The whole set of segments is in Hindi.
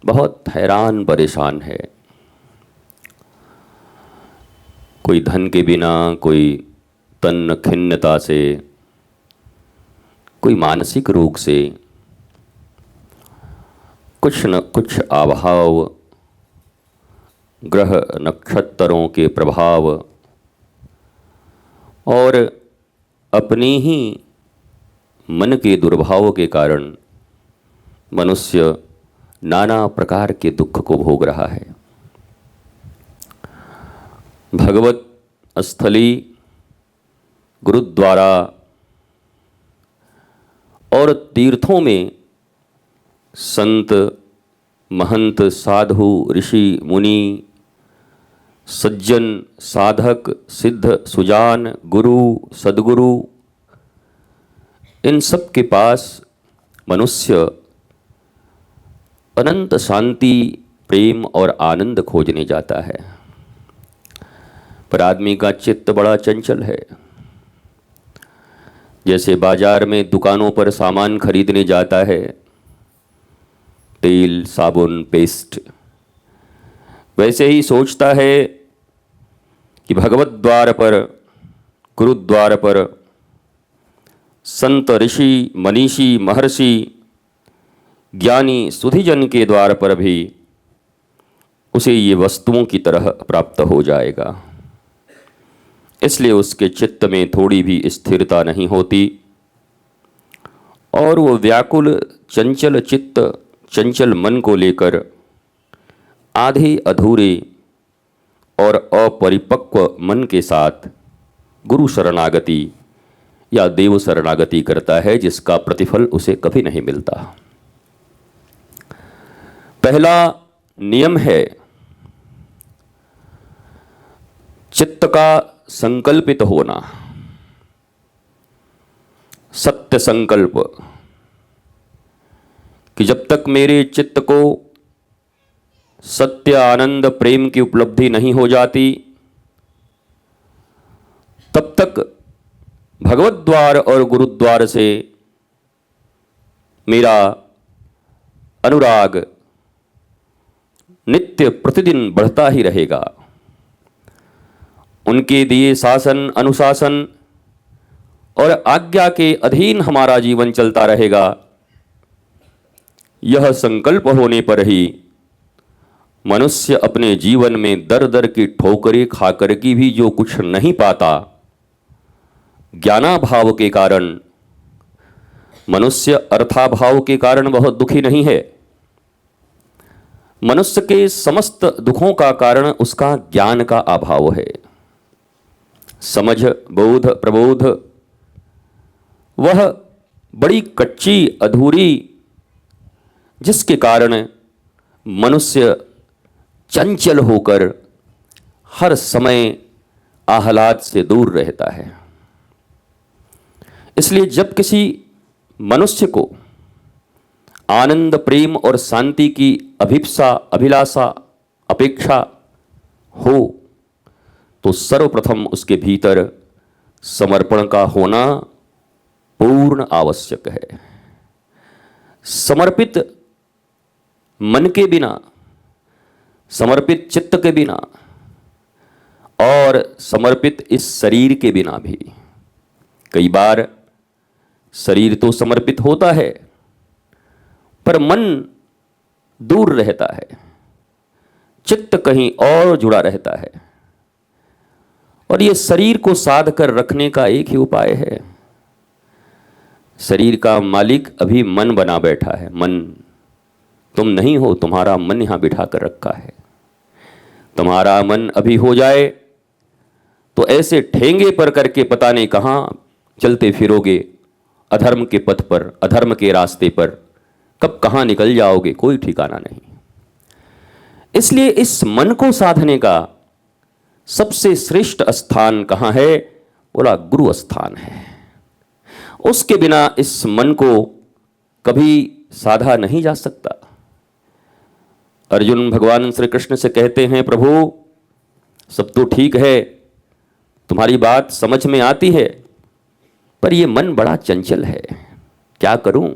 बहुत हैरान परेशान है। कोई धन के बिना, कोई तन खिन्नता से, कोई मानसिक रोग से, कुछ न कुछ अभाव, ग्रह नक्षत्रों के प्रभाव और अपने ही मन के दुर्भाव के कारण मनुष्य नाना प्रकार के दुख को भोग रहा है। भगवत स्थली, गुरुद्वारा और तीर्थों में संत, महंत, साधु, ऋषि, मुनि, सज्जन, साधक, सिद्ध, सुजान, गुरु, सद्गुरु, इन सब के पास मनुष्य अनंत शांति, प्रेम और आनंद खोजने जाता है। पर आदमी का चित्त बड़ा चंचल है। जैसे बाजार में दुकानों पर सामान खरीदने जाता है, तेल, साबुन, पेस्ट, वैसे ही सोचता है कि भगवत द्वार पर, गुरुद्वार पर, संत, ऋषि, मनीषी, महर्षि, ज्ञानी, सुधीजन के द्वार पर भी उसे ये वस्तुओं की तरह प्राप्त हो जाएगा। इसलिए उसके चित्त में थोड़ी भी स्थिरता नहीं होती और वो व्याकुल, चंचल चित्त, चंचल मन को लेकर आधे अधूरे और अपरिपक्व मन के साथ गुरु शरणागति या देव शरणागति करता है, जिसका प्रतिफल उसे कभी नहीं मिलता। पहला नियम है चित्त का संकल्पित होना, सत्य संकल्प, कि जब तक मेरे चित्त को सत्य, आनंद, प्रेम की उपलब्धि नहीं हो जाती, तब तक भगवत द्वार और गुरुद्वार से मेरा अनुराग नित्य प्रतिदिन बढ़ता ही रहेगा। उनके दिए शासन, अनुशासन और आज्ञा के अधीन हमारा जीवन चलता रहेगा। यह संकल्प होने पर ही मनुष्य अपने जीवन में दर दर की ठोकरें खाकर की भी जो कुछ नहीं पाता, ज्ञानाभाव के कारण, मनुष्य अर्थाभाव के कारण बहुत दुखी नहीं है। मनुष्य के समस्त दुखों का कारण उसका ज्ञान का अभाव है। समझ, बोध, प्रबोध वह बड़ी कच्ची, अधूरी, जिसके कारण मनुष्य चंचल होकर हर समय आह्लाद से दूर रहता है। इसलिए जब किसी मनुष्य को आनंद, प्रेम और शांति की अभिप्सा, अभिलाषा, अपेक्षा हो, तो सर्वप्रथम उसके भीतर समर्पण का होना पूर्ण आवश्यक है। समर्पित मन के बिना, समर्पित चित्त के बिना और समर्पित इस शरीर के बिना भी, कई बार शरीर तो समर्पित होता है पर मन दूर रहता है, चित्त कहीं और जुड़ा रहता है। और ये शरीर को साध कर रखने का एक ही उपाय है। शरीर का मालिक अभी मन बना बैठा है। मन तुम नहीं हो, तुम्हारा मन यहां बिठा कर रखा है। तुम्हारा मन अभी हो जाए तो ऐसे ठेंगे पर करके पता नहीं कहां चलते फिरोगे, अधर्म के पथ पर, अधर्म के रास्ते पर, कब कहां निकल जाओगे, कोई ठिकाना नहीं। इसलिए इस मन को साधने का सबसे श्रेष्ठ स्थान कहां है? बोला गुरु स्थान है। उसके बिना इस मन को कभी साधा नहीं जा सकता। अर्जुन भगवान श्री कृष्ण से कहते हैं, प्रभु सब तो ठीक है, तुम्हारी बात समझ में आती है, पर यह मन बड़ा चंचल है, क्या करूं,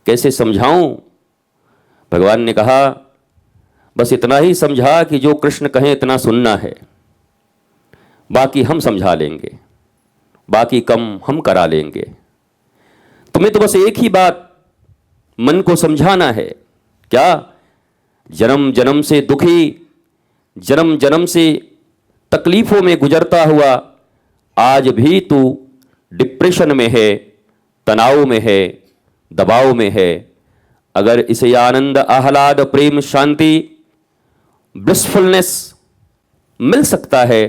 कैसे समझाऊं? भगवान ने कहा बस इतना ही समझा कि जो कृष्ण कहें इतना सुनना है, बाकी हम समझा लेंगे, बाकी कम हम करा लेंगे। तुम्हें तो बस एक ही बात मन को समझाना है। क्या? जन्म जन्म से दुखी, जन्म जन्म से तकलीफों में गुजरता हुआ आज भी तू डिप्रेशन में है, तनाव में है, दबाव में है। अगर इसे आनंद, आह्लाद, प्रेम, शांति, ब्लिसफुलनेस मिल सकता है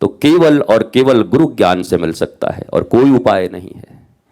तो केवल और केवल गुरु ज्ञान से मिल सकता है और कोई उपाय नहीं है।